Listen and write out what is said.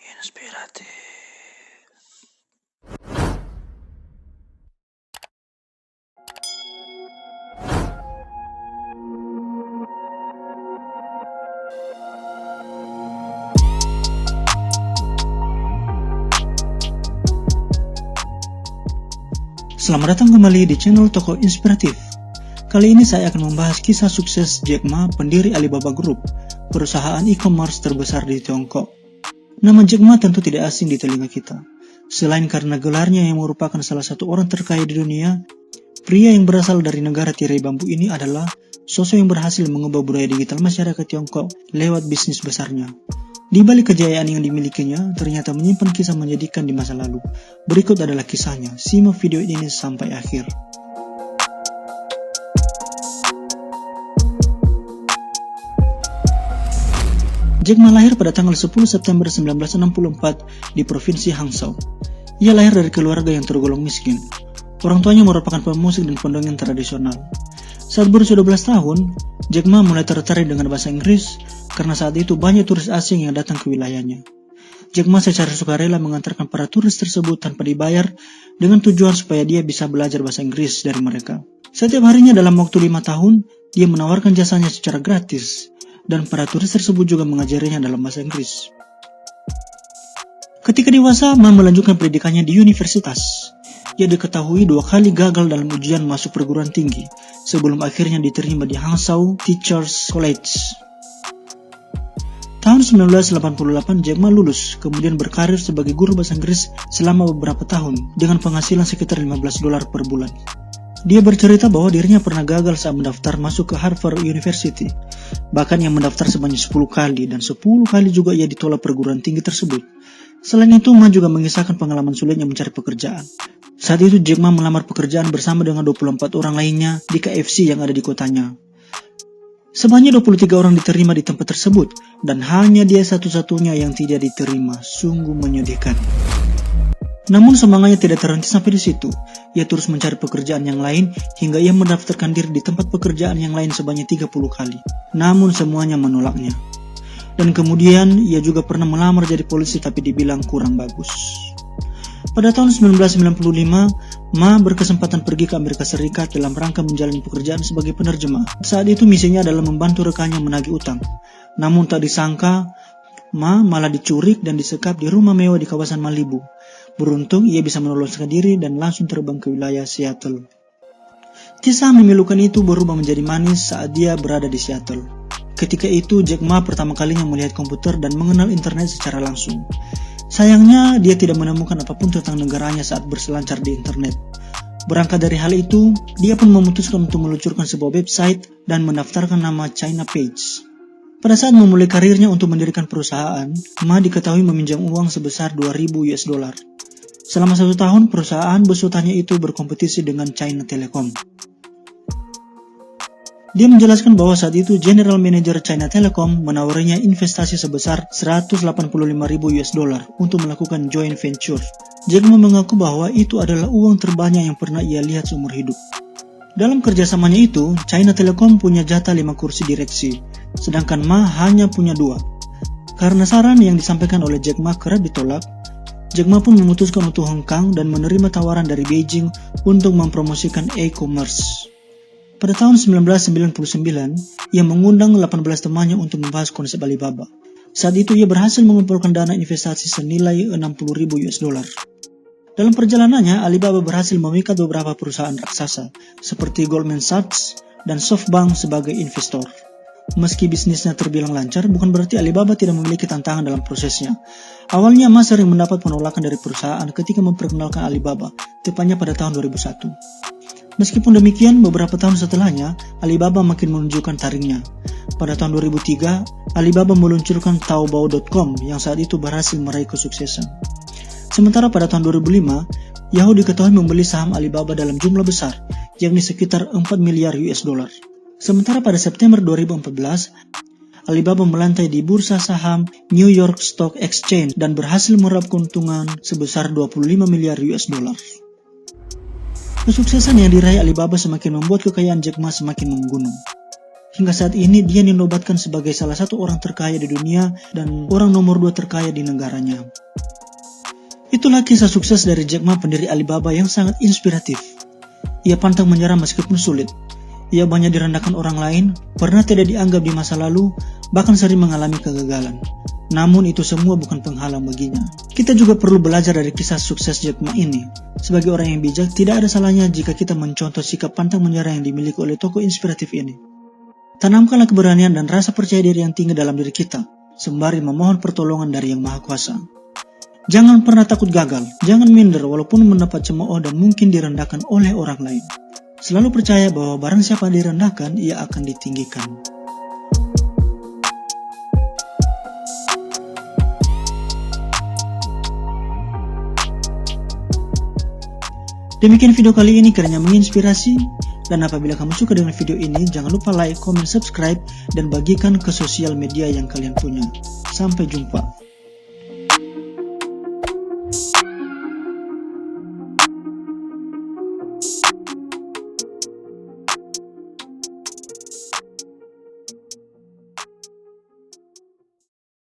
Inspiratif. Selamat datang kembali di channel Toko Inspiratif. Kali ini saya akan membahas kisah sukses Jack Ma, pendiri Alibaba Group, perusahaan e-commerce terbesar di Tiongkok. Nama Jack Ma tentu tidak asing di telinga kita. Selain karena gelarnya yang merupakan salah satu orang terkaya di dunia, pria yang berasal dari negara tirai bambu ini adalah sosok yang berhasil mengubah budaya digital masyarakat Tiongkok lewat bisnis besarnya. Di balik kejayaan yang dimilikinya, ternyata menyimpan kisah menyedihkan di masa lalu. Berikut adalah kisahnya, simak video ini sampai akhir. Jack Ma lahir pada tanggal 10 September 1964 di Provinsi Hangzhou. Ia lahir dari keluarga yang tergolong miskin. Orang tuanya merupakan pemusik dan pendongeng tradisional. Saat berusia 12 tahun, Jack Ma mulai tertarik dengan bahasa Inggris karena saat itu banyak turis asing yang datang ke wilayahnya. Jack Ma secara sukarela mengantarkan para turis tersebut tanpa dibayar dengan tujuan supaya dia bisa belajar bahasa Inggris dari mereka. Setiap harinya dalam waktu 5 tahun, dia menawarkan jasanya secara gratis dan para turis tersebut juga mengajarinya dalam bahasa Inggris. Ketika dewasa, Ma melanjutkan pendidikannya di universitas. Ia diketahui 2 kali gagal dalam ujian masuk perguruan tinggi sebelum akhirnya diterima di Hangzhou Teachers College. Tahun 1988, Jack Ma lulus, kemudian berkarir sebagai guru bahasa Inggris selama beberapa tahun dengan penghasilan sekitar $15 per bulan. Dia bercerita bahwa dirinya pernah gagal saat mendaftar masuk ke Harvard University. Bahkan ia mendaftar sebanyak 10 kali dan 10 kali juga ia ditolak perguruan tinggi tersebut. Selain itu, Ma juga mengisahkan pengalaman sulitnya mencari pekerjaan. Saat itu Jack Ma melamar pekerjaan bersama dengan 24 orang lainnya di KFC yang ada di kotanya. Sebanyak 23 orang diterima di tempat tersebut, dan hanya dia satu-satunya yang tidak diterima. Sungguh menyedihkan. Namun semangatnya tidak terhenti sampai di situ. Ia terus mencari pekerjaan yang lain hingga ia mendaftarkan diri di tempat pekerjaan yang lain sebanyak 30 kali. Namun semuanya menolaknya. Dan kemudian ia juga pernah melamar jadi polisi tapi dibilang kurang bagus. Pada tahun 1995, Ma berkesempatan pergi ke Amerika Serikat dalam rangka menjalani pekerjaan sebagai penerjemah. Saat itu misinya adalah membantu rekannya menagih utang. Namun tak disangka, Ma malah diculik dan disekap di rumah mewah di kawasan Malibu. Beruntung ia bisa meloloskan diri dan langsung terbang ke wilayah Seattle. Kisah memilukan itu berubah menjadi manis saat dia berada di Seattle. Ketika itu Jack Ma pertama kalinya melihat komputer dan mengenal internet secara langsung. Sayangnya, dia tidak menemukan apapun tentang negaranya saat berselancar di internet. Berangkat dari hal itu, dia pun memutuskan untuk meluncurkan sebuah website dan mendaftarkan nama China Page. Pada saat memulai karirnya untuk mendirikan perusahaan, Ma diketahui meminjam uang sebesar $2,000. Selama 1 tahun, perusahaan besutannya itu berkompetisi dengan China Telecom. Dia menjelaskan bahwa saat itu General Manager China Telecom menawarinya investasi sebesar $185,000 untuk melakukan joint venture. Jack Ma mengaku bahwa itu adalah uang terbanyak yang pernah ia lihat seumur hidup. Dalam kerjasamanya itu, China Telecom punya jatah 5 kursi direksi, sedangkan Ma hanya punya 2. Karena saran yang disampaikan oleh Jack Ma kerap ditolak, Jack Ma pun memutuskan untuk hengkang dan menerima tawaran dari Beijing untuk mempromosikan e-commerce. Pada tahun 1999, ia mengundang 18 temannya untuk membahas konsep Alibaba. Saat itu ia berhasil mengumpulkan dana investasi senilai $60,000. Dalam perjalanannya, Alibaba berhasil memikat beberapa perusahaan raksasa seperti Goldman Sachs dan SoftBank sebagai investor. Meski bisnisnya terbilang lancar, bukan berarti Alibaba tidak memiliki tantangan dalam prosesnya. Awalnya Ma sering mendapat penolakan dari perusahaan ketika memperkenalkan Alibaba, tepatnya pada tahun 2001. Meskipun demikian, beberapa tahun setelahnya, Alibaba makin menunjukkan taringnya. Pada tahun 2003, Alibaba meluncurkan Taobao.com yang saat itu berhasil meraih kesuksesan. Sementara pada tahun 2005, Yahoo diketahui membeli saham Alibaba dalam jumlah besar, yakni sekitar $4 miliar. Sementara pada September 2014, Alibaba melantai di bursa saham New York Stock Exchange dan berhasil meraup keuntungan sebesar $25 miliar. Kesuksesan yang diraih Alibaba semakin membuat kekayaan Jack Ma semakin menggunung. Hingga saat ini dia dinobatkan sebagai salah satu orang terkaya di dunia dan orang nomor 2 terkaya di negaranya. Itulah kisah sukses dari Jack Ma, pendiri Alibaba, yang sangat inspiratif. Ia pantang menyerah meskipun sulit. Ia banyak direndahkan orang lain, pernah tidak dianggap di masa lalu, bahkan sering mengalami kegagalan. Namun itu semua bukan penghalang baginya. Kita juga perlu belajar dari kisah sukses Jack Ma ini. Sebagai orang yang bijak, tidak ada salahnya jika kita mencontoh sikap pantang menyerah yang dimiliki oleh tokoh inspiratif ini. Tanamkanlah keberanian dan rasa percaya diri yang tinggi dalam diri kita, sembari memohon pertolongan dari Yang Maha Kuasa. Jangan pernah takut gagal, jangan minder walaupun mendapat cemooh dan mungkin direndahkan oleh orang lain. Selalu percaya bahwa barang siapa direndahkan, ia akan ditinggikan. Demikian video kali ini, kiranya menginspirasi. Dan apabila kamu suka dengan video ini, jangan lupa like, comment, subscribe, dan bagikan ke sosial media yang kalian punya. Sampai jumpa.